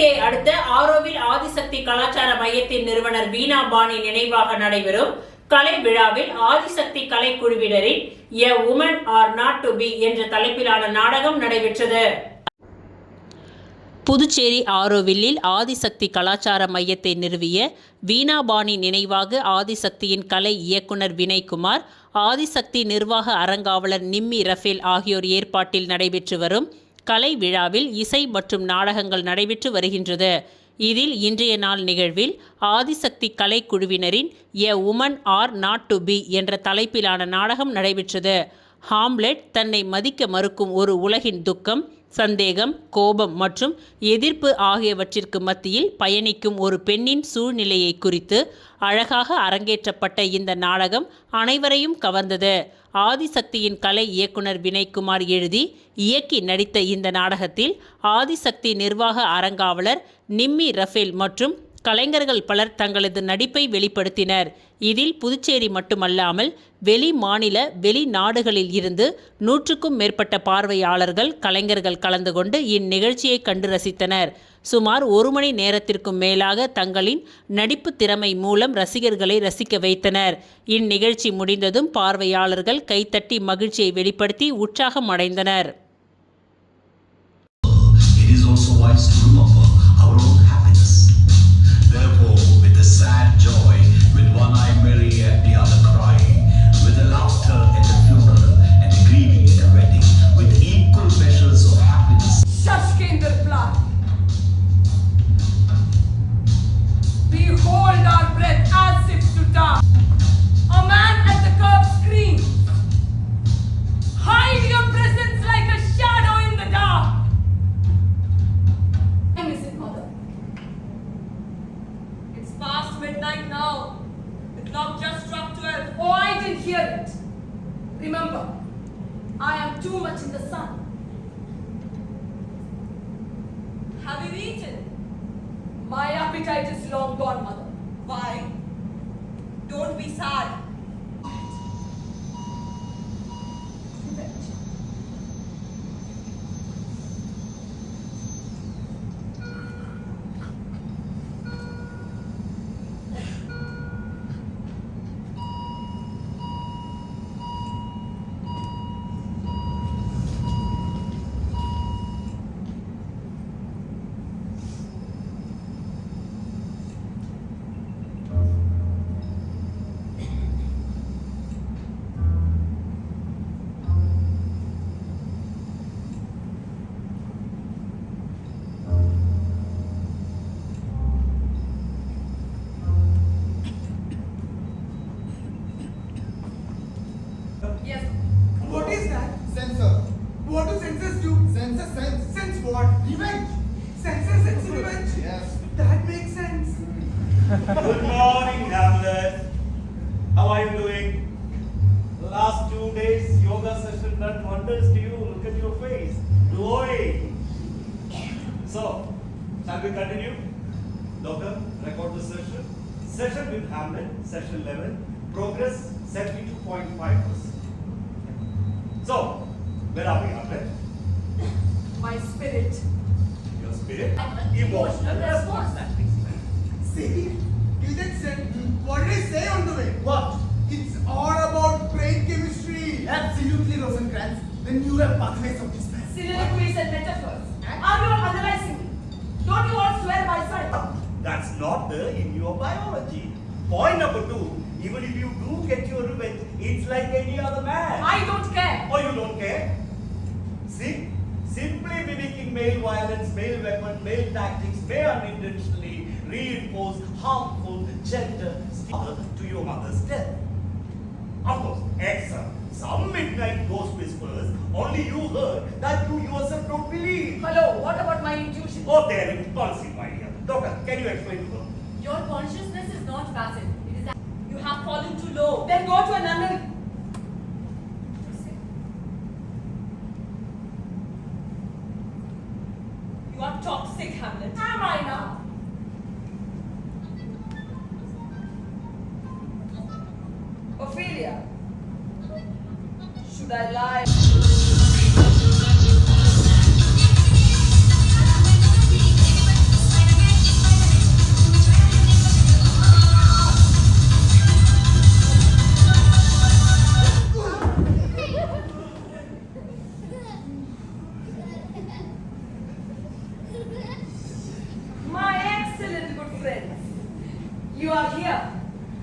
புதுச்சேரியை அடுத்த ஆரோவில் ஆதிசக்தி கலாச்சார மையத்தின் நிறுவனர் வீணா பாணி நினைவாக நடைபெறும் கலை விழாவில் ஆதிசக்தி கலைக்குழுவினரின் a woman are not to be என்ற தலைப்பிலான நாடகம் நடைபெற்றது. புதுச்சேரி ஆரோவில்லில் ஆதிசக்தி கலாச்சார மையத்தை நிறுவிய வீணா பாணி நினைவாக ஆதிசக்தியின் கலை இயக்குனர் வினய்குமார், ஆதிசக்தி நிர்வாக அறங்காவலர் நிம்மி ரஃபேல் ஆகியோர் ஏற்பாட்டில் நடைபெற்று வரும் கலை விழாவில் இசை மற்றும் நாடகங்கள் நடைபெற்று வருகின்றது. இதில் இன்றைய நாள் நிகழ்வில் ஆதிசக்தி கலைக்குழுவினரின் a woman are not to be என்ற தலைப்பிலான நாடகம் நடைபெற்றது. ஹாம்லெட் தன்னை மதிக்க மறுக்கும் ஒரு உலகின் துக்கம், சந்தேகம், கோபம் மற்றும் எதிர்ப்பு ஆகியவற்றிற்கு மத்தியில் பயணிக்கும் ஒரு பெண்ணின் சூழ்நிலையை குறித்து அழகாக அரங்கேற்றப்பட்ட இந்த நாடகம் அனைவரையும் கவர்ந்தது. ஆதிசக்தியின் கலை இயக்குனர் வினய்குமார் எழுதி இயக்கி நடித்த இந்த நாடகத்தில் ஆதிசக்தி நிர்வாக அறங்காவலர் நிம்மி ரஃபேல் மற்றும் கலைஞர்கள் பலர் தங்களது நடிப்பை வெளிப்படுத்தினர். இதில் புதுச்சேரி மட்டுமல்லாமல் வெளி மாநில வெளிநாடுகளில் இருந்து 100க்கும் மேற்பட்ட பார்வையாளர்கள், கலைஞர்கள் கலந்து கொண்டு இந்நிகழ்ச்சியை கண்டு ரசித்தனர். சுமார் 1 மணி நேரத்திற்கும் மேலாக தங்களின் நடிப்பு திறமை மூலம் ரசிகர்களை ரசிக்க வைத்தனர். இந்நிகழ்ச்சி முடிந்ததும் பார்வையாளர்கள் கைத்தட்டி மகிழ்ச்சியை வெளிப்படுத்தி உற்சாகம் அடைந்தனர். Therefore, with a sad joy, with one eye merry and the other crying, with the laughter at the funeral and the grieving at the wedding, with equal measures of happiness. Shashkendra Plat. We hold our breath as if to die. A man at the curb screams, hide your presence like a shadow in the dark. Time is it, mother? It's past midnight now. The clock just struck 12. Oh, I didn't hear it. Remember, I am too much in the sun. Have you eaten? My appetite is long gone, mother. Why? Don't be sad. Yes. What is that? Censor. What do censors do? Censor sense. Sense what? Revenge. Censor sense revenge. Yes. That makes sense. Good morning, Hamlet. How are you doing? The last 2 days, yoga session done wonders to you. Look at your face, glowing. So, shall we continue? Doctor, record the session. Session with Hamlet, session 11. Progress 72.5%. So, where are we, Hamlet? My spirit. Your spirit? Emotional response. See? You just said, what did I say on the way? What? It's all about brain chemistry. Absolutely, Rosencrantz. The neural pathways of this man. Soliloquies and metaphors. Are you analyzing me? Don't you all swear by sight? That's not there in your biology. Point number 2, even if you do get your revenge, it's like any other man. I don't care. Oh, you don't care? See? Simply mimicking male violence, male weapon, male tactics may unintentionally reinforce harmful gender stigma to your mother's death. Of course, some midnight ghost whispers only you heard that you yourself don't believe. Hello, what about my intuition? Oh, they're impulsive, my dear. Doctor, can you explain to her? Your consciousness is not passive. It is you have fallen too low. Then go to a nunnery. You are toxic, Hamlet. Am I now? Ophelia, should I lie?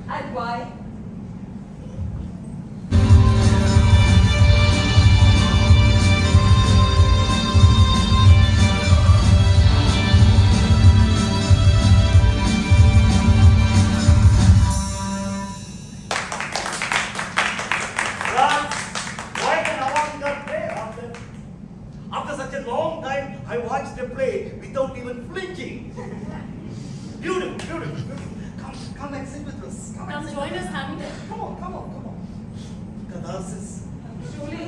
And why? France, why can avant-garde play after such a long time? I watched a play without even flinching. Beautiful, beautiful, beautiful. Come and sit with us. Come join us, Hamilton. Come on. Catharsis. Truly.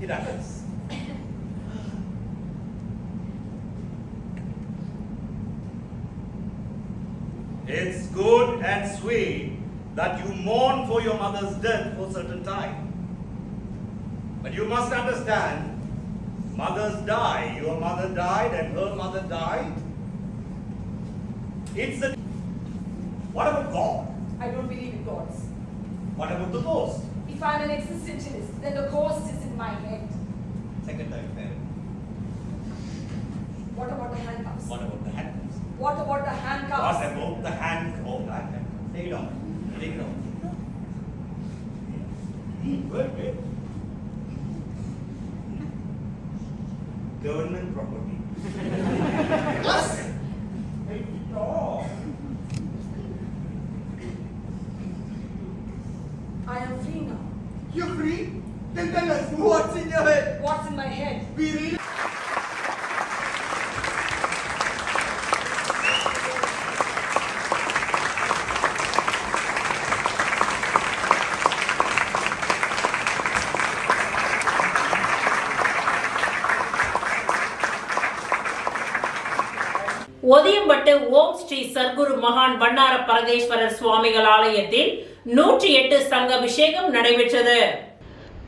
It happens. It's good and sweet that you mourn for your mother's death for a certain time. But you must understand, mothers die. Your mother died and her mother died. It's a... What about God? I don't believe in gods. What about the ghost? If I'm an existentialist, then the ghost is in my head. Second time fair. What about the handcuffs? What about the handcuffs? What about the handcuffs? What about the hand? Oh, that handcuffs. Take it off. Take it off. Wait. Government property. Yes. Take it off. I am free now. You're free? Then tell us what's in your head. What's in my head? We really. Odiyampattu ஓம் ஸ்ரீ சர்க்குரு மகான் வண்ணார பரதேஸ்வரர் சுவாமிகள் ஆலயத்தில் 108 சங்காபிஷேகம் நடைபெற்றது.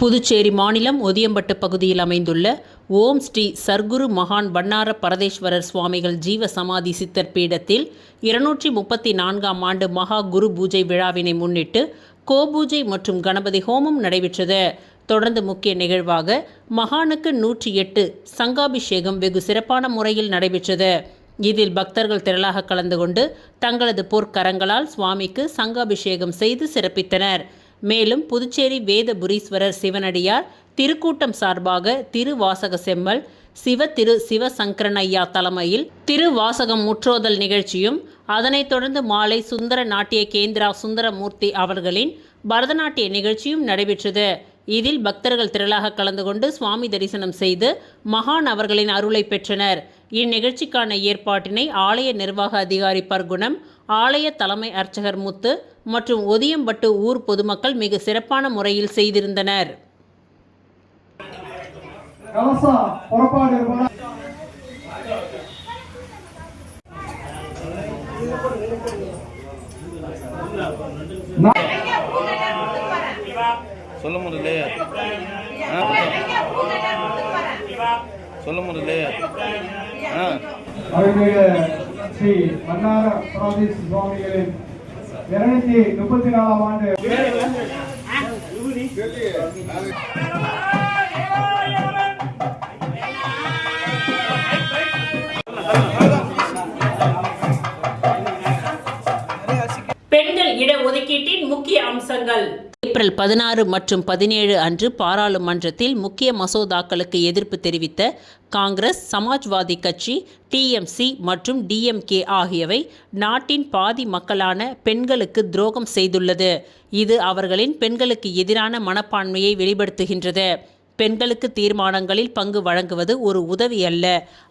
புதுச்சேரி மாநிலம் ஒதியம்பட்டு பகுதியில் அமைந்துள்ள ஓம் ஸ்ரீ சர்க்குரு மகான் வண்ணார பரதேஸ்வரர் சுவாமிகள் ஜீவ சமாதி சித்தர் பீடத்தில் 234ஆம் ஆண்டு மகா குரு பூஜை விழாவினை முன்னிட்டு கோபூஜை மற்றும் கணபதி ஹோமம் நடைபெற்றது. தொடர்ந்து முக்கிய நிகழ்வாக மகானுக்கு 108 சங்காபிஷேகம் வெகு சிறப்பான முறையில் நடைபெற்றது. இதில் பக்தர்கள் திரளாக கலந்து கொண்டு தங்களது பொற்கரங்களால் சுவாமிக்கு சங்காபிஷேகம் செய்து சிறப்பித்தனர். மேலும் புதுச்சேரி வேதபுரீஸ்வரர் சிவனடியார் திருக்கூட்டம் சார்பாக திருவாசக செம்மல் திரு சிவசங்கரனையா தலைமையில் திருவாசகம் முற்றோதல் நிகழ்ச்சியும், அதனைத் தொடர்ந்து மாலை சுந்தர நாட்டிய கேந்திரா சுந்தரமூர்த்தி அவர்களின் பரதநாட்டிய நிகழ்ச்சியும் நடைபெற்றது. இதில் பக்தர்கள் திரளாக கலந்து கொண்டு சுவாமி தரிசனம் செய்து மகான் அவர்களின் அருளை பெற்றனர். இந்நிகழ்ச்சிக்கான ஏற்பாட்டினை ஆலய நிர்வாக அதிகாரி பர்குணம், ஆலய தலைமை அர்ச்சகர் முத்து மற்றும் ஒதியம்பட்டு ஊர் பொதுமக்கள் மிக சிறப்பான முறையில் செய்திருந்தனர். சொல்ல முடியலையே சொல்ல முடியலையே அவர்களுடைய ஸ்ரீ வண்ணார பரதேஸ்வரர் சுவாமிகளின் 234ஆம் ஆண்டு பெண்கள் இடஒதுக்கீட்டின் முக்கிய அம்சங்கள். ஏப்ரல் 16 மற்றும் 17 அன்று பாராளுமன்றத்தில் முக்கிய மசோதாக்களுக்கு எதிர்ப்பு தெரிவித்த காங்கிரஸ், சமாஜ்வாதி கட்சி, டிஎம்சி மற்றும் டிஎம்கே ஆகியவை நாட்டின் பாதி மக்களான பெண்களுக்கு துரோகம் செய்துள்ளது. இது அவர்களின் பெண்களுக்கு எதிரான மனப்பான்மையை வெளிப்படுத்துகின்றது. பெண்களுக்கு தீர்மானங்களில் பங்கு வழங்குவது ஒரு உதவி அல்ல,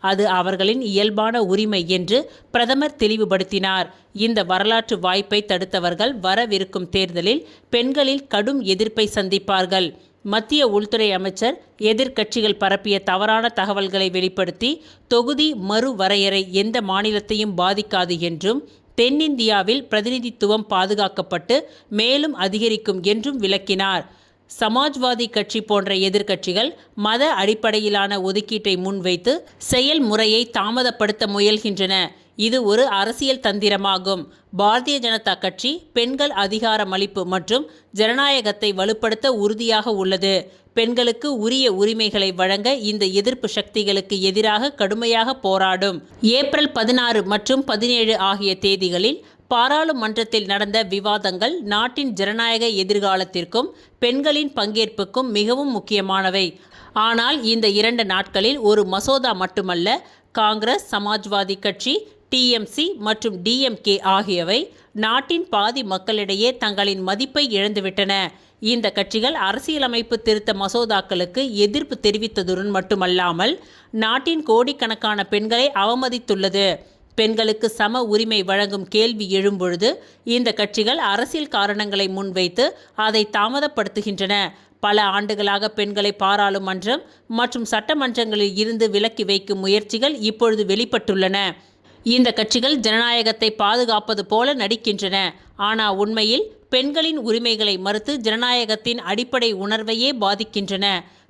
அது அவர்களின் இயல்பான உரிமை என்று பிரதமர் தெளிவுபடுத்தினார். இந்த வரலாற்று வாய்ப்பை தடுத்தவர்கள் வரவிருக்கும் தேர்தலில் பெண்களில் கடும் எதிர்ப்பை சந்திப்பார்கள். மத்திய உள்துறை அமைச்சர் எதிர்க்கட்சிகள் பரப்பிய தவறான தகவல்களை வெளிப்படுத்தி தொகுதி மறுவரையறை எந்த மாநிலத்தையும் பாதிக்காது என்றும், தென்னிந்தியாவில் பிரதிநிதித்துவம் பாதுகாக்கப்பட்டு மேலும் அதிகரிக்கும் என்றும் விளக்கினார். சமாஜ்வாதி கட்சி போன்ற எதிர்க்கட்சிகள் மத அடிப்படையிலான ஒதுக்கீட்டை முன்வைத்து செயல்முறையை தாமதப்படுத்த முயல்கின்றன. இது ஒரு அரசியல் தந்திரமாகும். பாரதிய ஜனதா கட்சி பெண்கள் அதிகாரமளிப்பு மற்றும் ஜனநாயகத்தை வலுப்படுத்த உறுதியாக உள்ளது. பெண்களுக்கு உரிய உரிமைகளை வழங்க இந்த எதிர்ப்பு சக்திகளுக்கு எதிராக கடுமையாக போராடும். ஏப்ரல் 16 மற்றும் 17 ஆகிய தேதிகளில் பாராளுமன்றத்தில் நடந்த விவாதங்கள் நாட்டின் ஜனநாயக எதிர்காலத்திற்கும் பெண்களின் பங்கேற்புக்கும் மிகவும் முக்கியமானவை. ஆனால் இந்த 2 நாட்களில் ஒரு மசோதா மட்டுமல்ல, காங்கிரஸ், சமாஜ்வாதி கட்சி, டிஎம்சி மற்றும் டிஎம்கே ஆகியவை நாட்டின் பாதி மக்களிடையே தங்களின் மதிப்பை இழந்துவிட்டன. இந்த கட்சிகள் அரசியலமைப்பு திருத்த மசோதாக்களுக்கு எதிர்ப்பு தெரிவித்ததுடன் மட்டுமல்லாமல் நாட்டின் கோடிக்கணக்கான பெண்களை அவமதித்துள்ளது. பெண்களுக்கு சம உரிமை வழங்கும் கேள்வி எழும்பொழுது இந்த கட்சிகள் அரசியல் காரணங்களை முன்வைத்து அதை தாமதப்படுத்துகின்றன. பல ஆண்டுகளாக பெண்களை பாராளுமன்றம் மற்றும் சட்டமன்றங்களில் இருந்து விலக்கி வைக்கும் முயற்சிகள் இப்பொழுது வெளிப்பட்டுள்ளன. இந்த கட்சிகள் ஜனநாயகத்தை பாதுகாப்பது போல நடிக்கின்றன. ஆனால் உண்மையில் பெண்களின் உரிமைகளை மறுத்து ஜனநாயகத்தின் அடிப்படை உணர்வையே பாதிக்கின்றன.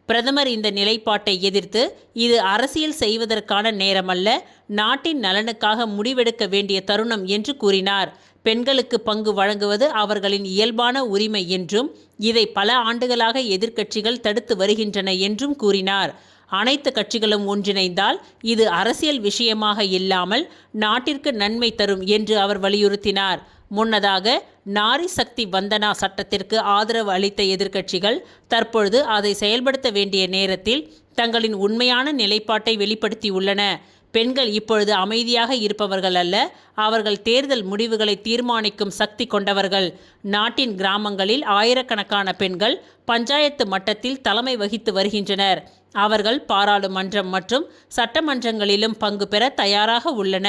பிரதமர் இந்த நிலைப்பாட்டை எதிர்த்து, இது அரசியல் செய்வதற்கான நேரமல்ல, நாட்டின் நலனுக்காக முடிவெடுக்க வேண்டிய தருணம் என்று கூறினார். பெண்களுக்கு பங்கு வழங்குவது அவர்களின் இயல்பான உரிமை என்றும், இதை பல ஆண்டுகளாக எதிர்க்கட்சிகள் தடுத்து வருகின்றன என்றும் கூறினார். அனைத்து கட்சிகளும் ஒன்றிணைந்தால் இது அரசியல் விஷயமாக இல்லாமல் நாட்டிற்கு நன்மை தரும் என்று அவர் வலியுறுத்தினார். முன்னதாக நாரி சக்தி வந்தனா சட்டத்திற்கு ஆதரவு அளித்த எதிர்க்கட்சிகள் தற்பொழுது அதை செயல்படுத்த வேண்டிய நேரத்தில் தங்களின் உண்மையான நிலைப்பாட்டை வெளிப்படுத்தியுள்ளன. பெண்கள் இப்பொழுது அமைதியாக இருப்பவர்கள் அல்ல, அவர்கள் தேர்தல் முடிவுகளை தீர்மானிக்கும் சக்தி கொண்டவர்கள். நாட்டின் கிராமங்களில் ஆயிரக்கணக்கான பெண்கள் பஞ்சாயத்து மட்டத்தில் தலைமை வகித்து வருகின்றனர். அவர்கள் பாராளுமன்றம் மற்றும் சட்டமன்றங்களிலும் பங்கு பெற தயாராக உள்ளன.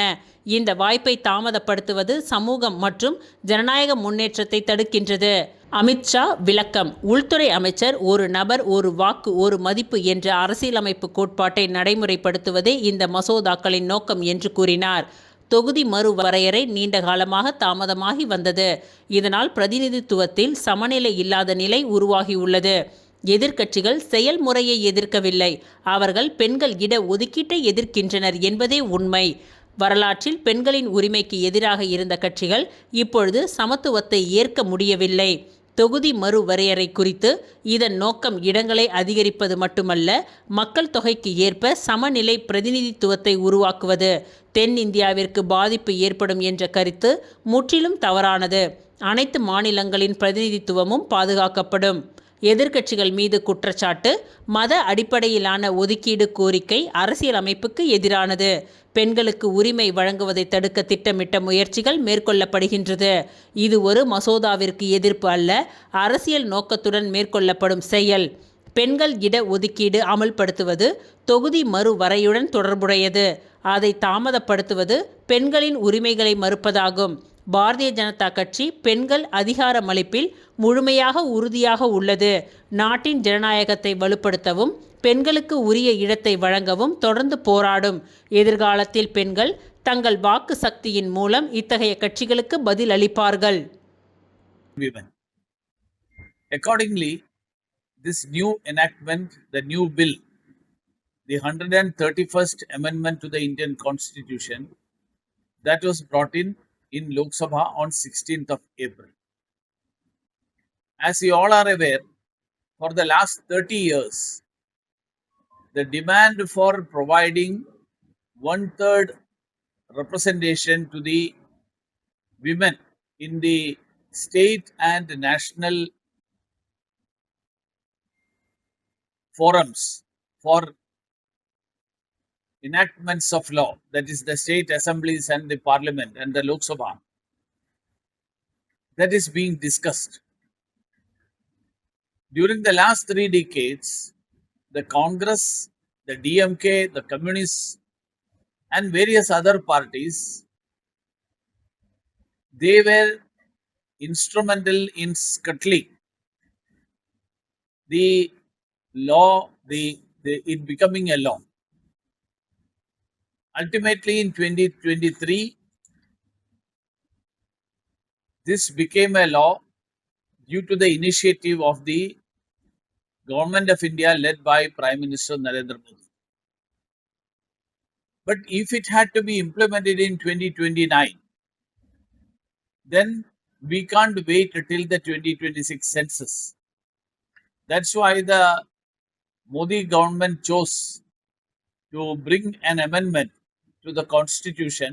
இந்த வாய்ப்பை தாமதப்படுத்துவது சமூகம் மற்றும் ஜனநாயக முன்னேற்றத்தை தடுக்கின்றது. அமித்ஷா விளக்கம். உள்துறை அமைச்சர் ஒரு நபர் ஒரு வாக்கு ஒரு மதிப்பு என்ற அரசியலமைப்பு கோட்பாட்டை நடைமுறைப்படுத்துவதே இந்த மசோதாக்களின் நோக்கம் என்று கூறினார். தொகுதி மறு வரையறை நீண்ட காலமாக தாமதமாகி வந்தது. இதனால் பிரதிநிதித்துவத்தில் சமநிலை இல்லாத நிலை உருவாகியுள்ளது. எதிர்க்கட்சிகள் செயல்முறையை எதிர்க்கவில்லை, அவர்கள் பெண்கள் இட ஒதுக்கீட்டை எதிர்க்கின்றனர் என்பதே உண்மை. வரலாற்றில் பெண்களின் உரிமைக்கு எதிராக இருந்த கட்சிகள் இப்பொழுது சமத்துவத்தை ஏற்க முடியவில்லை. தொகுதி மறு வரையறை குறித்து இதன் நோக்கம் இடங்களை அதிகரிப்பது மட்டுமல்ல, மக்கள் தொகைக்கு ஏற்ப சமநிலை பிரதிநிதித்துவத்தை உருவாக்குவது. தென்னிந்தியாவிற்கு பாதிப்பு ஏற்படும் என்ற கருத்து முற்றிலும் தவறானது. அனைத்து மாநிலங்களின் பிரதிநிதித்துவமும் பாதுகாக்கப்படும். எதிர்க்கட்சிகள் மீது குற்றச்சாட்டு. மத அடிப்படையிலான ஒதுக்கீடு கோரிக்கை அரசியலமைப்புக்கு எதிரானது. பெண்களுக்கு உரிமை வழங்குவதை தடுக்க திட்டமிட்ட முயற்சிகள் மேற்கொள்ளப்படுகின்றது. இது ஒரு மசோதாவிற்கு எதிர்ப்பு அல்ல, அரசியல் நோக்கத்துடன் மேற்கொள்ளப்படும் செயல். பெண்கள் இட ஒதுக்கீடு அமல்படுத்துவது தொகுதி மறு வரையுடன் தொடர்புடையது. அதை தாமதப்படுத்துவது பெண்களின் உரிமைகளை மறுப்பதாகும். பாரதிய ஜனதா கட்சி பெண்கள் அதிகாரமளிப்பில் முழுமையாக உறுதியாக உள்ளது. நாட்டின் ஜனநாயகத்தை வலுப்படுத்தவும் பெண்களுக்கு உரிய இடத்தை வழங்கவும் தொடர்ந்து போராடும். எதிர்காலத்தில் பெண்கள் தங்கள் வாக்கு சக்தியின் மூலம் இத்தகைய கட்சிகளுக்கு பதில் அளிப்பார்கள். Women. Accordingly, this new enactment, the new bill, the 131st Amendment to the Indian Constitution, that was brought in Lok Sabha on 16th of April. As you all are aware, for the last 30 years, the demand for providing 1/3 representation to the women in the state and national forums for enactments of law, that is the state assemblies and the parliament and the Lok Sabha, that is being discussed. During the last 3 decades, the Congress, the DMK, the Communists and various other parties, they were instrumental in scuttling the law, it becoming a law. Ultimately, in 2023, this became a law due to the initiative of the Government of India led by Prime Minister Narendra Modi. But if it had to be implemented in 2029, then we can't wait till the 2026 census. That's why the Modi government chose to bring an amendment to the constitution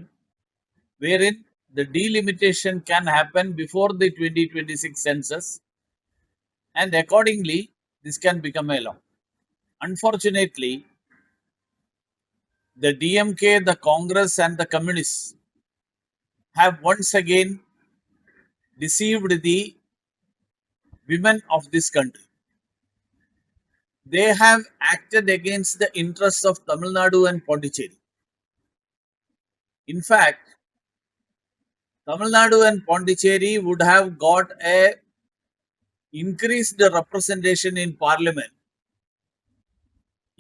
wherein the delimitation can happen before the 2026 census, and accordingly, this can become a law. Unfortunately, the DMK, the Congress, and the Communists have once again deceived the women of this country. They have acted against the interests of Tamil Nadu and Pondicherry. In fact, Tamil Nadu and Pondicherry would have got a increased representation in parliament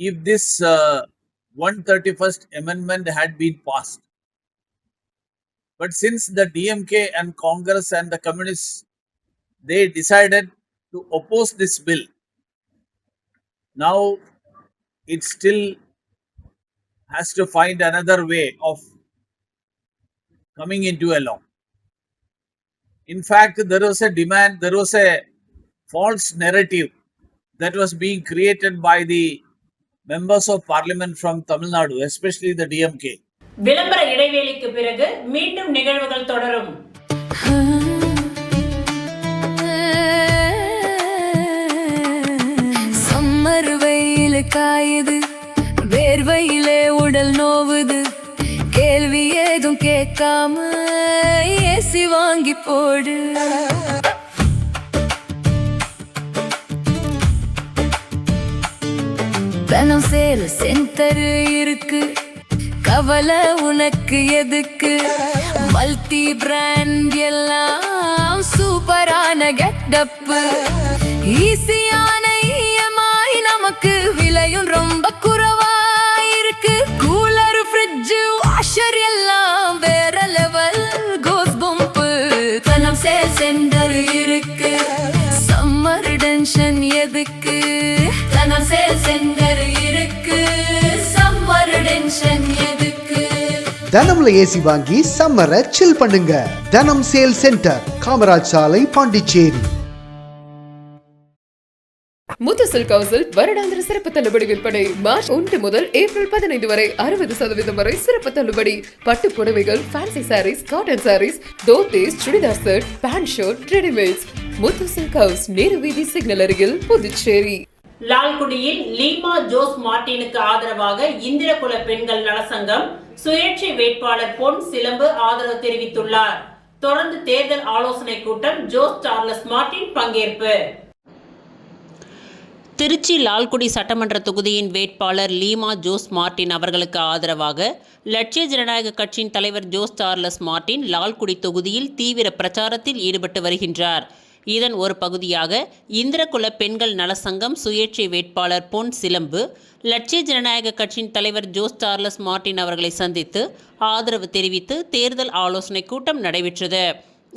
if this 131st amendment had been passed. But since the DMK and Congress and the Communists, they decided to oppose this bill, now it still has to find another way of coming into a law. In fact, there was a demand, there was a false narrative that was being created by the members of parliament from Tamil Nadu, especially the DMK. விளம்பர இடைவேளைக்கு பிறகு மீண்டும் நிகழ்வுகள் தொடரும். Summer வெயில் காயுது, வேர்வையிலே உடல் நோவுது, கேள்வி ஏதும் கேட்காம ஏசி வாங்கி போடு. தனம் சேல் சென்டர் இருக்கு, கவலை உனக்கு எதுக்கு, மல்டி பிராண்ட் எல்லாம் சூப்பரான கெட்டப்பு, ஈஸியான இஎம்ஐ நமக்கு விலையும் ரொம்ப குறைவா இருக்கு, கூலர் ஃப்ரிட்ஜ் வாஷர் எல்லாம் வேற லெவல் கோஸ் பம்ப். தனம் சேல் சென்டர் இருக்கு, சம்மர் டென்ஷன் எதுக்கு, தனம் சேல் சென்டர் இருக்கு, சம்மர் டென்ஷன் எதுக்கு. தனம்ல ஏசி வாங்கி சம்மரை சில் பண்ணுங்க. தனம் சேல் சென்டர், காமராஜ் சாலை, பாண்டிச்சேரி. முத்துசில் கவுன்சில் வருடாந்திர சிறப்பு தள்ளுபடி விற்பனை மார்ச் 1 முதல் ஏப்ரல் 15 வரை 60% வரை சிறப்பு தள்ளுபடி. பட்டு புடவைகள், fancy saris, cotton saris, dhotis, churidar set, pant shirt, readymades. முத்துசில் கவுஸ், நேரு வீதி, சிக்னல் அருகில், புதுச்சேரி. லால்குடியில் லீமா ஜோஸ் மார்ட்டினுக்கு ஆதரவாக இந்திரகுல பெண்கள் நலசங்கம் சுயேட்சை வேட்பாளர் பொன் சிலம்பு ஆதரவு தெரிவித்துள்ளார். தொடர்ந்து தேர்தல் ஆலோசனை கூட்டம். ஜோஸ் சார்லஸ் மார்ட்டின் பங்கேற்பு. திருச்சி லால்குடி சட்டமன்ற தொகுதியின் வேட்பாளர் லீமா ஜோஸ் மார்ட்டின் அவர்களுக்கு ஆதரவாக லட்சிய ஜனநாயக கட்சியின் தலைவர் ஜோஸ் சார்லஸ் மார்ட்டின் லால்குடி தொகுதியில் தீவிர பிரச்சாரத்தில் ஈடுபட்டு வருகின்றார். இதன் ஒரு பகுதியாக இந்திரகுல பெண்கள் நலசங்கம் சுயேட்சை வேட்பாளர் பொன் சிலம்பு லட்சிய ஜனநாயக கட்சியின் தலைவர் ஜோஸ் சார்லஸ் மார்ட்டின் அவர்களை சந்தித்து ஆதரவு தெரிவித்து தேர்தல் ஆலோசனை கூட்டம் நடைபெற்றது.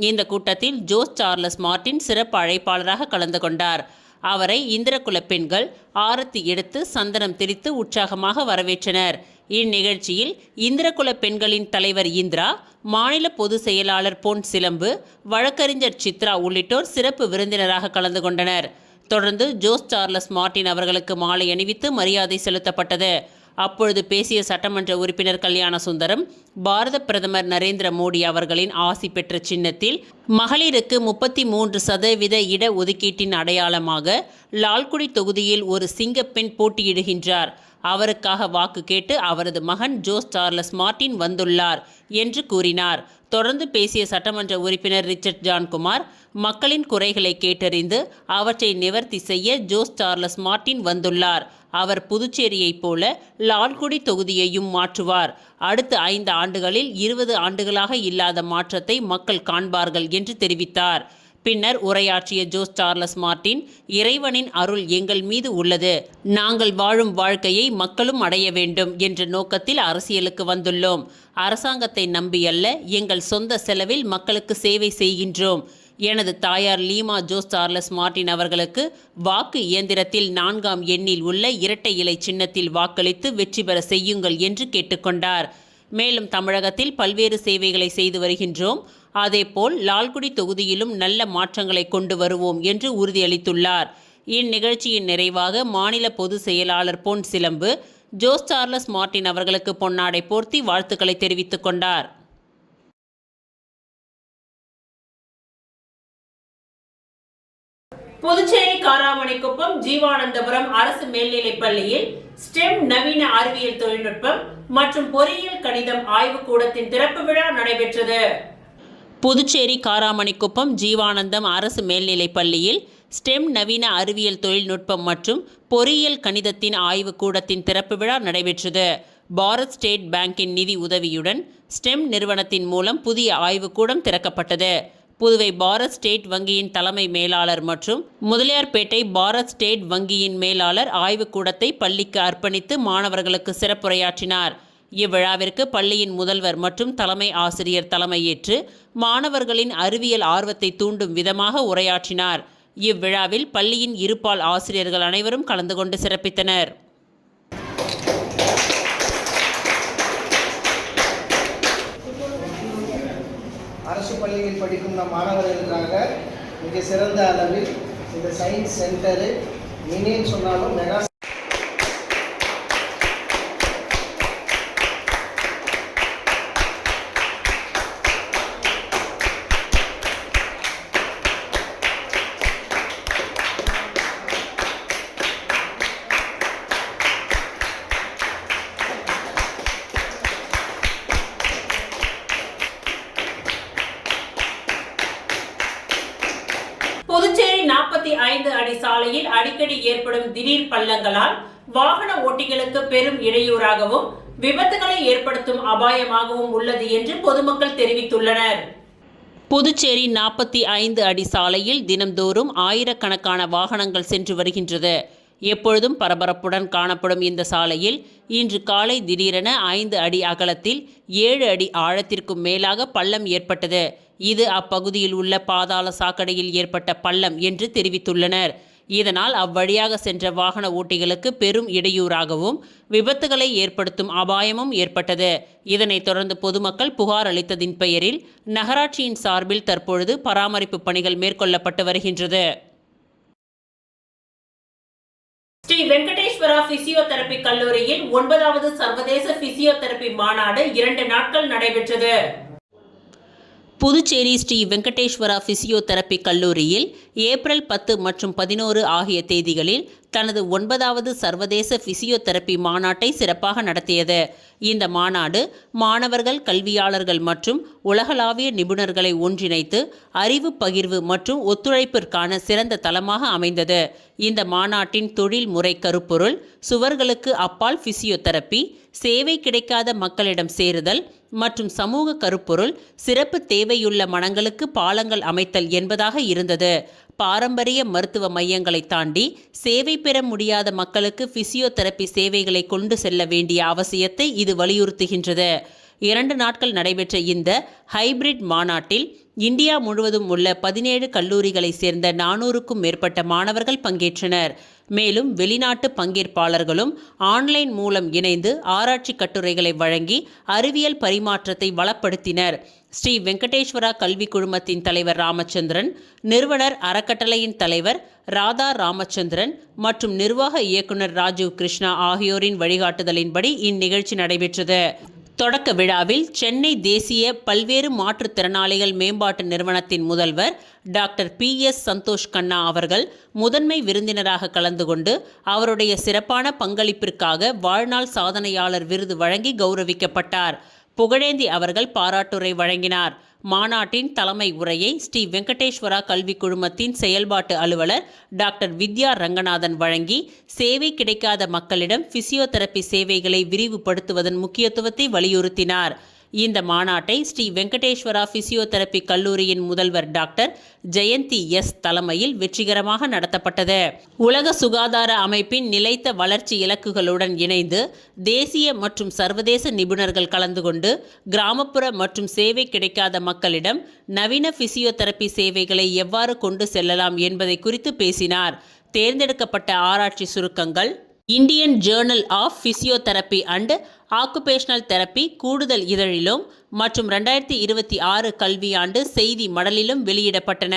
இந்த கூட்டத்தில் ஜோஸ் சார்லஸ் மார்ட்டின் சிறப்பு அழைப்பாளராக கலந்து கொண்டார். அவரை இந்திரகுல பெண்கள் ஆரத்தி எடுத்து சந்தனம் தெரித்து உற்சாகமாக வரவேற்றனர். இந்நிகழ்ச்சியில் இந்திரகுல பெண்களின் தலைவர் இந்திரா, மாநில பொதுச் செயலாளர் பொன் சிலம்பு, வழக்கறிஞர் சித்ரா உள்ளிட்டோர் சிறப்பு விருந்தினராக கலந்து கொண்டனர். தொடர்ந்து ஜோஸ் சார்லஸ் மார்ட்டின் அவர்களுக்கு மாலை அணிவித்து மரியாதை செலுத்தப்பட்டது. அப்பொழுது பேசிய சட்டமன்ற உறுப்பினர் கல்யாண சுந்தரம், பாரத பிரதமர் நரேந்திர மோடி அவர்களின் ஆசி பெற்ற சின்னத்தில் மகளிருக்கு 33% இட ஒதுக்கீட்டின் அடையாளமாக லால்குடி தொகுதியில் ஒரு சிங்கப்பெண் போட்டியிடுகின்றார். அவருக்காக வாக்கு கேட்டு அவரது மகன் ஜோஸ் சார்லஸ் மார்ட்டின் வந்துள்ளார் என்று கூறினார். தொடர்ந்து பேசிய சட்டமன்ற உறுப்பினர் ரிச்சர்ட் ஜான்குமார், மக்களின் குறைகளை கேட்டறிந்து அவற்றை நிவர்த்தி செய்ய ஜோஸ் சார்லஸ் மார்ட்டின் வந்துள்ளார். அவர் புதுச்சேரியைப் போல லால்குடி தொகுதியையும் மாற்றுவார். அடுத்த 5 ஆண்டுகளில் 20 ஆண்டுகளாக இல்லாத மாற்றத்தை மக்கள் காண்பார்கள் என்று தெரிவித்தார். பின்னர் உரையாற்றிய ஜோஸ் சார்லஸ் மார்ட்டின், இறைவனின் அருள் எங்கள் மீது உள்ளது, நாங்கள் வாழும் வாழ்க்கையை மக்களும் அடைய வேண்டும் என்ற நோக்கத்தில் அரசியலுக்கு வந்துள்ளோம். அரசாங்கத்தை நம்பியல்ல, எங்கள் சொந்த செலவில் மக்களுக்கு சேவை செய்கின்றோம். எனது தாயார் லீமா ஜோஸ் சார்லஸ் மார்ட்டின் அவர்களுக்கு வாக்கு இயந்திரத்தில் 4ஆம் எண்ணில் உள்ள இரட்டை இலை சின்னத்தில் வாக்களித்து வெற்றி பெற செய்யுங்கள் என்று கேட்டுக்கொண்டார். மேலும் தமிழகத்தில் பல்வேறு சேவைகளை செய்து வருகின்றோம், அதேபோல் லால்குடி தொகுதியிலும் நல்ல மாற்றங்களை கொண்டு வருவோம் என்று உறுதியளித்துள்ளார். இந்நிகழ்ச்சியின் நிறைவாக மாநில பொதுச் செயலாளர் பொன் சிலம்பு ஜோஸ் சார்லஸ் மார்ட்டின் அவர்களுக்கு பொன்னாடை போர்த்தி வாழ்த்துக்களை தெரிவித்துக் கொண்டார். புதுச்சேரி காராமணிக்குப்பம் ஜீவானந்தபுரம் அரசு மேல்நிலைப் பள்ளியில் ஸ்டெம் நவீன அறிவியல் தொழில்நுட்பம் மற்றும் பொறியியல் கணிதம் ஆய்வுக்கூடத்தின் திறப்பு விழா நடைபெற்றது. புதுச்சேரி காராமணிக்குப்பம் ஜீவானந்தம் அரசு மேல்நிலைப் பள்ளியில் ஸ்டெம் நவீன அறிவியல் தொழில்நுட்பம் மற்றும் பொறியியல் கணிதத்தின் ஆய்வுக்கூடத்தின் திறப்பு விழா நடைபெற்றது. பாரத் ஸ்டேட் பேங்கின் நிதி உதவியுடன் ஸ்டெம் நிறுவனத்தின் மூலம் புதிய ஆய்வுக்கூடம் திறக்கப்பட்டது. புதுவை பாரத் ஸ்டேட் வங்கியின் தலைமை மேலாளர் மற்றும் முதலியார்பேட்டை பாரத் ஸ்டேட் வங்கியின் மேலாளர் ஆய்வுக்கூடத்தை பள்ளிக்கு அர்ப்பணித்து மாணவர்களுக்கு சிறப்புரையாற்றினார். இவ்விழாவிற்கு பள்ளியின் முதல்வர் மற்றும் தலைமை ஆசிரியர் தலைமையேற்று மாணவர்களின் அறிவியல் ஆர்வத்தை தூண்டும் விதமாக உரையாற்றினார். இவ்விழாவில் பள்ளியின் இருபால் ஆசிரியர்கள் அனைவரும் கலந்து கொண்டு சிறப்பித்தனர். அரசு பள்ளியில் படிக்கும் நம் மாணவர்களுக்காக மிக சிறந்த அளவில் இந்த சயின்ஸ் சென்டரு மினின்னு சொன்னாலும் மெகா புதுச்சேரி 45 அடி சாலையில் அடிக்கடி ஏற்படும் திடீர் பள்ளங்களால் வாகன ஓட்டிகளுக்கு பெரும் இடையூறாகவும் விபத்துகளை ஏற்படுத்தும் அபாயமாகவும் உள்ளது என்று பொதுமக்கள் தெரிவித்துள்ளனர். புதுச்சேரி 45 அடி சாலையில் தினம்தோறும் ஆயிரக்கணக்கான வாகனங்கள் சென்று வருகின்றது. எப்பொழுதும் பரபரப்புடன் காணப்படும் இந்த சாலையில் இன்று காலை திடீரென 5 அடி அகலத்தில் 7 அடி ஆழத்திற்கும் மேலாக பள்ளம் ஏற்பட்டது. இது அப்பகுதியில் உள்ள பாதாள சாக்கடையில் ஏற்பட்ட பள்ளம் என்று தெரிவித்துள்ளனர். இதனால் அவ்வழியாக சென்ற வாகன ஓட்டிகளுக்கு பெரும் இடையூறாகவும் விபத்துகளை ஏற்படுத்தும் அபாயமும் ஏற்பட்டது. இதனைத் தொடர்ந்து பொதுமக்கள் புகார் அளித்ததின் பெயரில் நகராட்சியின் சார்பில் தற்பொழுது பராமரிப்பு பணிகள் மேற்கொள்ளப்பட்டு வருகின்றது. ஸ்ரீ வெங்கடேஸ்வரா பிசியோதெரபி கல்லூரியில் 9வது சர்வதேச பிசியோதெரபி மாநாடு 2 நாட்கள் நடைபெற்றது. புதுச்சேரி ஸ்ரீ வெங்கடேஸ்வரா பிசியோதெரபி கல்லூரியில் ஏப்ரல் 10 மற்றும் 11 ஆகிய தேதிகளில் தனது 9வது சர்வதேச பிசியோதெரபி மாநாட்டை சிறப்பாக நடத்தியது. இந்த மாநாடு மாணவர்கள், கல்வியாளர்கள் மற்றும் உலகளாவிய நிபுணர்களை ஒன்றிணைத்து அறிவு பகிர்வு மற்றும் ஒத்துழைப்பிற்கான சிறந்த தளமாக அமைந்தது. இந்த மாநாட்டின் தொழில்முறை கருப்பொருள் சுவர்களுக்கு அப்பால் பிசியோதெரபி, சேவை கிடைக்காத மக்களிடம் சேருதல் மற்றும் சமூக கருப்பொருள் சிறப்பு தேவையுள்ள மனங்களுக்கு பாலங்கள் அமைத்தல் என்பதாக இருந்தது. பாரம்பரிய மருத்துவ மையங்களை தாண்டி சேவை பெற முடியாத மக்களுக்கு பிசியோதெரபி சேவைகளை கொண்டு செல்ல வேண்டிய அவசியத்தை இது வலியுறுத்துகின்றது. 2 நாட்கள் நடைபெற்ற இந்த ஹைபிரிட் மாநாட்டில் இந்தியா முழுவதும் உள்ள 17 கல்லூரிகளை சேர்ந்த 400க்கும் மேற்பட்ட மாணவர்கள் பங்கேற்றனர். மேலும் வெளிநாட்டு பங்கேற்பாளர்களும் ஆன்லைன் மூலம் இணைந்து ஆராய்ச்சி கட்டுரைகளை வழங்கி அறிவியல் பரிமாற்றத்தை வளப்படுத்தினர். ஸ்ரீ வெங்கடேஸ்வரா கல்வி குழுமத்தின் தலைவர் ராமச்சந்திரன், நிறுவனர் அறக்கட்டளையின் தலைவர் ராதா ராமச்சந்திரன் மற்றும் நிர்வாக இயக்குனர் ராஜீவ் கிருஷ்ணா ஆகியோரின் வழிகாட்டுதலின்படி இந்நிகழ்ச்சி நடைபெற்றது. தொடக்க விழாவில் சென்னை தேசிய பல்வேறு மாற்றுத்திறனாளிகள் மேம்பாட்டு நிறுவனத்தின் முதல்வர் டாக்டர் PS சந்தோஷ் கண்ணா அவர்கள் முதன்மை விருந்தினராக கலந்து கொண்டு அவருடைய சிறப்பான பங்களிப்பிற்காக வாழ்நாள் சாதனையாளர் விருது வழங்கி கௌரவிக்கப்பட்டார். புகழேந்தி அவர்கள் பாராட்டுரை வழங்கினார். மாநாட்டின் தலைமை உரையை ஸ்ரீ வெங்கடேஸ்வரா கல்வி குழுமத்தின் செயல்பாட்டு அலுவலர் டாக்டர் வித்யா ரங்கநாதன் வழங்கி சேவை கிடைக்காத மக்களிடம் பிசியோதெரபி சேவைகளை விரிவுபடுத்துவதன் முக்கியத்துவத்தை வலியுறுத்தினார். இந்த மாநாட்டை ஸ்ரீ வெங்கடேஸ்வரா பிசியோதெரபி கல்லூரியின் முதல்வர் டாக்டர் ஜெயந்தி S தலைமையில் வெற்றிகரமாக நடத்தப்பட்டது. உலக சுகாதார அமைப்பின் நிலைத்த வளர்ச்சி இலக்குகளுடன் இணைந்து தேசிய மற்றும் சர்வதேச நிபுணர்கள் கலந்து கொண்டு கிராமப்புற மற்றும் சேவை கிடைக்காத மக்களிடம் நவீன பிசியோதெரபி சேவைகளை எவ்வாறு கொண்டு செல்லலாம் என்பதை குறித்து பேசினார். தேர்ந்தெடுக்கப்பட்ட ஆராய்ச்சி சுருக்கங்கள் Indian journal of physiotherapy and occupational therapy கூடுதல் இதழிலும் மற்றும் 2026 கல்வியாண்டு செய்தி மடலிலும் வெளியிடப்பட்டன.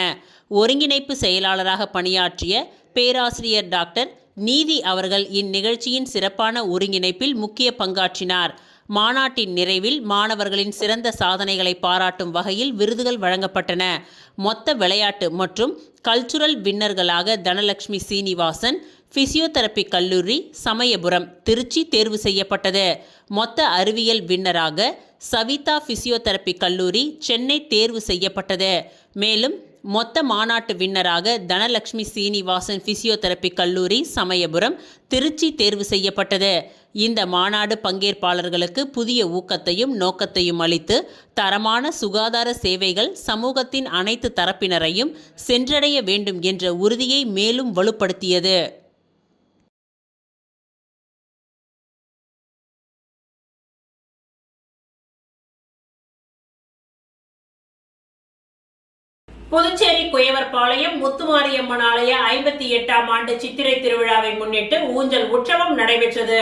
ஒருங்கிணைப்பு செயலாளராக பணியாற்றிய பேராசிரியர் டாக்டர் நீதி அவர்கள் இந்நிகழ்ச்சியின் சிறப்பான ஒருங்கிணைப்பில் முக்கிய பங்காற்றினார். மாநாட்டின் நிறைவில் மாணவர்களின் சிறந்த சாதனைகளை பாராட்டும் வகையில் விருதுகள் வழங்கப்பட்டன. மொத்த விளையாட்டு மற்றும் கல்ச்சுரல் வின்னர்களாக தனலட்சுமி சீனிவாசன் பிசியோதெரபி கல்லூரி சமயபுரம் திருச்சி தேர்வு செய்யப்பட்டது. மொத்த அறிவியல் வின்னராக சவிதா பிசியோதெரபி கல்லூரி சென்னை தேர்வு செய்யப்பட்டது. மேலும் மொத்த மாநாட்டு வின்னராக தனலட்சுமி சீனிவாசன் பிசியோதெரபி கல்லூரி சமயபுரம் திருச்சி தேர்வு செய்யப்பட்டது. இந்த மாநாடு பங்கேற்பாளர்களுக்கு புதிய ஊக்கத்தையும் நோக்கத்தையும் அளித்து தரமான சுகாதார சேவைகள் சமூகத்தின் அனைத்து தரப்பினரையும் சென்றடைய வேண்டும் என்ற உறுதியை மேலும் வலுப்படுத்தியது. புதுச்சேரி குயவர்பாளையம் முத்துமாரியம்மன் ஆலய 58ஆம் ஆண்டு சித்திரை திருவிழாவை முன்னிட்டு ஊஞ்சல் உற்சவம் நடைபெற்றது.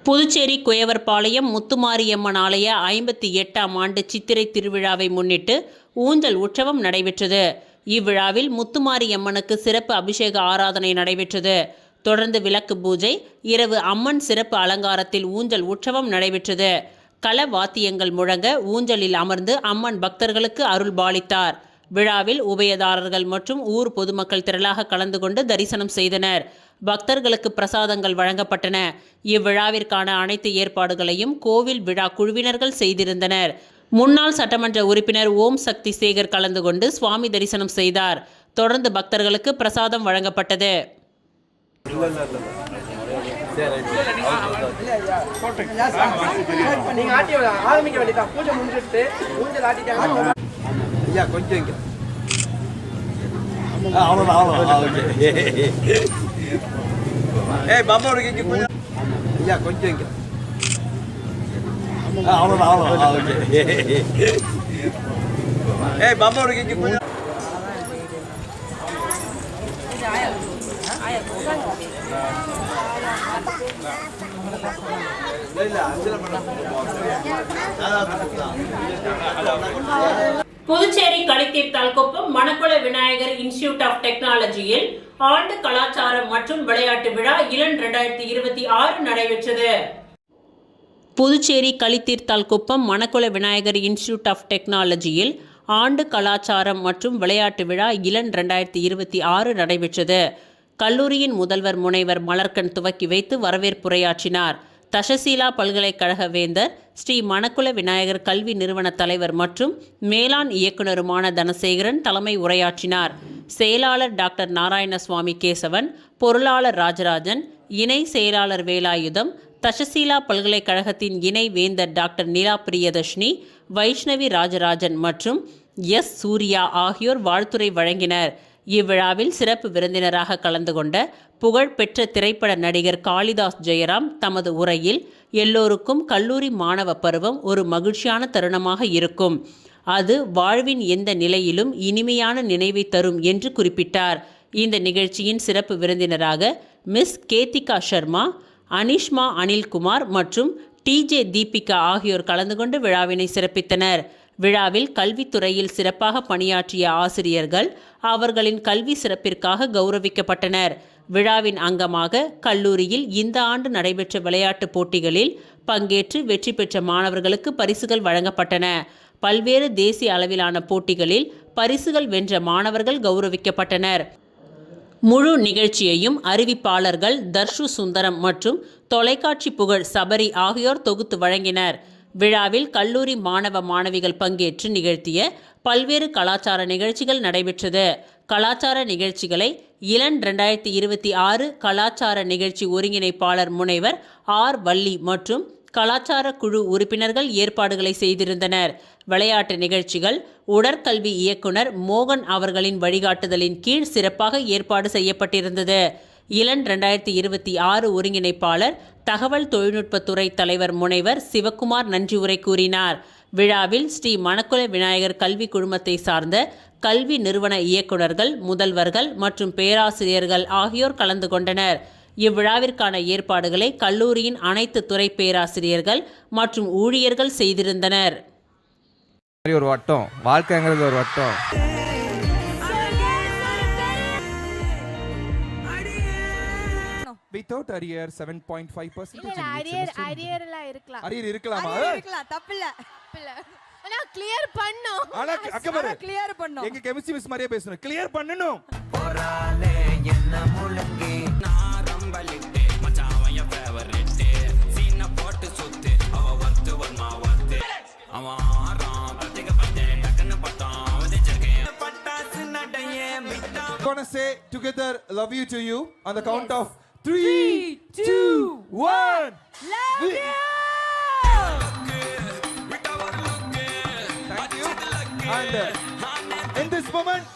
புதுச்சேரி குயவர்பாளையம் முத்துமாரியம்மன் ஆலய 58ஆம் ஆண்டு சித்திரை திருவிழாவை முன்னிட்டு ஊஞ்சல் உற்சவம் நடைபெற்றது. இவ்விழாவில் முத்துமாரியம்மனுக்கு சிறப்பு அபிஷேக ஆராதனை நடைபெற்றது. தொடர்ந்து விளக்கு பூஜை, இரவு அம்மன் சிறப்பு அலங்காரத்தில் ஊஞ்சல் உற்சவம் நடைபெற்றது. கள வாத்தியங்கள் முழங்க ஊஞ்சலில் அமர்ந்து அம்மன் பக்தர்களுக்கு அருள் பாலித்தார். விழாவில் உபயதாரர்கள் மற்றும் ஊர் பொதுமக்கள் திரளாக கலந்து கொண்டு தரிசனம் செய்தனர். பக்தர்களுக்கு பிரசாதங்கள் வழங்கப்பட்டன. இவ்விழாவிற்கான அனைத்து ஏற்பாடுகளையும் கோவில் விழா குழுவினர்கள் செய்திருந்தனர். முன்னாள் சட்டமன்ற உறுப்பினர் ஓம் சக்தி சேகர் கலந்து கொண்டு சுவாமி தரிசனம் செய்தார். தொடர்ந்து பக்தர்களுக்கு பிரசாதம் வழங்கப்பட்டது. புதுச்சேரி களித்தீர்த்தால்குப்பம் மணக்குள விநாயகர் இன்ஸ்டிடியூட் ஆஃப் டெக்னாலஜியில் ஆண்டு கலாச்சாரம் மற்றும் விளையாட்டு விழா இளன் 2026 நடைபெற்றது. புதுச்சேரி களித்தீர்த்தால்குப்பம் மணக்குள விநாயகர் இன்ஸ்டிடியூட் ஆஃப் டெக்னாலஜியில் ஆண்டு கலாச்சாரம் மற்றும் விளையாட்டு விழா இளன் 2026 நடைபெற்றது. கல்லூரியின் முதல்வர் முனைவர் மலர்கண் துவக்கி வைத்து வரவேற்புரையாற்றினார். தஷசீலா பல்கலைக்கழக வேந்தர் ஸ்ரீ மணக்குள விநாயகர் கல்வி நிறுவன தலைவர் மற்றும் மேலாண் இயக்குநருமான தனசேகரன் தலைமை உரையாற்றினார். செயலாளர் டாக்டர் நாராயணசுவாமி கேசவன், பொருளாளர் ராஜராஜன், இணை செயலாளர் வேலாயுதம், தஷசீலா பல்கலைக்கழகத்தின் இணை வேந்தர் டாக்டர் நிலா பிரியதர்ஷினி, வைஷ்ணவி ராஜராஜன் மற்றும் எஸ் சூர்யா ஆகியோர் வாழ்த்துரை வழங்கினர். இவ்விழாவில் சிறப்பு விருந்தினராக கலந்து கொண்ட புகழ்பெற்ற திரைப்பட நடிகர் காளிதாஸ் ஜெயராம் தமது உரையில் எல்லோருக்கும் கல்லூரி மாணவ பருவம் ஒரு மகிழ்ச்சியான தருணமாக இருக்கும். அது வாழ்வின் எந்த நிலையிலும் இனிமையான நினைவை தரும் என்று குறிப்பிட்டார். இந்த நிகழ்ச்சியின் சிறப்பு விருந்தினராக மிஸ் கேத்திகா சர்மா, அனிஷ்மா அனில்குமார் மற்றும் டிஜே தீபிகா ஆகியோர் கலந்து கொண்டு விழாவினை சிறப்பித்தனர். விழாவில் கல்வித்துறையில் சிறப்பாக பணியாற்றிய ஆசிரியர்கள் அவர்களின் கல்வி சிறப்பிற்காக கௌரவிக்கப்பட்டனர். விழாவின் அங்கமாக கல்லூரியில் இந்த ஆண்டு நடைபெற்ற விளையாட்டுப் போட்டிகளில் பங்கேற்று வெற்றி பெற்ற மாணவர்களுக்கு பரிசுகள் வழங்கப்பட்டன. பல்வேறு தேசிய அளவிலான போட்டிகளில் பரிசுகள் வென்ற மாணவர்கள் கௌரவிக்கப்பட்டனர். முழு நிகழ்ச்சியையும் அறிவிப்பாளர்கள் தர்ஷு சுந்தரம் மற்றும் தொலைக்காட்சி புகழ் சபரி ஆகியோர் தொகுத்து வழங்கினர். விழாவில் கல்லூரி மாணவ மாணவிகள் பங்கேற்று நிகழ்த்திய பல்வேறு கலாச்சார நிகழ்ச்சிகள் நடைபெற்றது. கலாச்சார நிகழ்ச்சிகளை இளன் 2026 கலாச்சார நிகழ்ச்சி ஒருங்கிணைப்பாளர் முனைவர் ஆர் வள்ளி மற்றும் கலாச்சார குழு உறுப்பினர்கள் ஏற்பாடுகளை செய்திருந்தனர். விளையாட்டு நிகழ்ச்சிகள் உடற்கல்வி இயக்குனர் மோகன் அவர்களின் வழிகாட்டுதலின் கீழ் சிறப்பாக ஏற்பாடு செய்யப்பட்டிருந்தது. இளன் 2026 ஒருங்கிணைப்பாளர் தகவல் தொழில்நுட்பத்துறை தலைவர் முனைவர் சிவக்குமார் நன்றி உரை கூறினார். விழாவில் ஸ்ரீ மணக்குள விநாயகர் கல்வி குழுமத்தை சார்ந்த கல்வி நிறுவன இயக்குநர்கள், முதல்வர்கள் மற்றும் பேராசிரியர்கள் ஆகியோர் கலந்து கொண்டனர். இவ்விழாவிற்கான ஏற்பாடுகளை கல்லூரியின் அனைத்து துறை பேராசிரியர்கள் மற்றும் ஊழியர்கள் செய்திருந்தனர். ஒரு வட்டம், வாழ்க்கைங்கிறது ஒரு வட்டம். without arrear 7.5% இல்ல அரியர் எல்லாம் இருக்கலாம். arrear இருக்கலாமா இருக்கலாம், தப்பில்ல. ஆனா கிளியர் பண்ணோம். ஆனா அக்க பாரு கிளியர் பண்ணோம். எங்க கெமிஸ்ட்ரி மிஸ் மாதிரியே பேசணும் கிளியர் பண்ணனும் போராலே என்ன முழங்கி நான் ரம்பலிட்டே மச்சான் என் ஃபேவரட் சீன போட்டு சுத்து அவ வந்து வர்மா வந்து அவன் ஆறான் பிரத்யேக பத்தே டக்குன்னு பட்டான் உதச்சிருக்கேன் பட்டாசு நடையே மிட்டா gonna say together love you to you on the count of 3 2 1 Love you. thank you and in this moment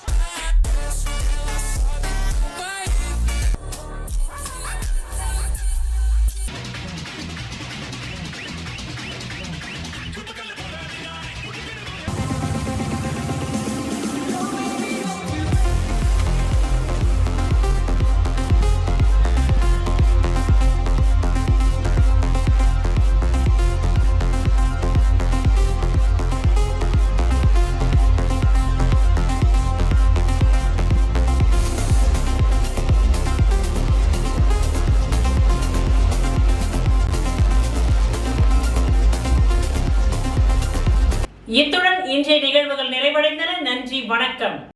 இத்துடன் இன்றைய நிகழ்வுகள் நிறைவடைந்தன. நன்றி, வணக்கம்.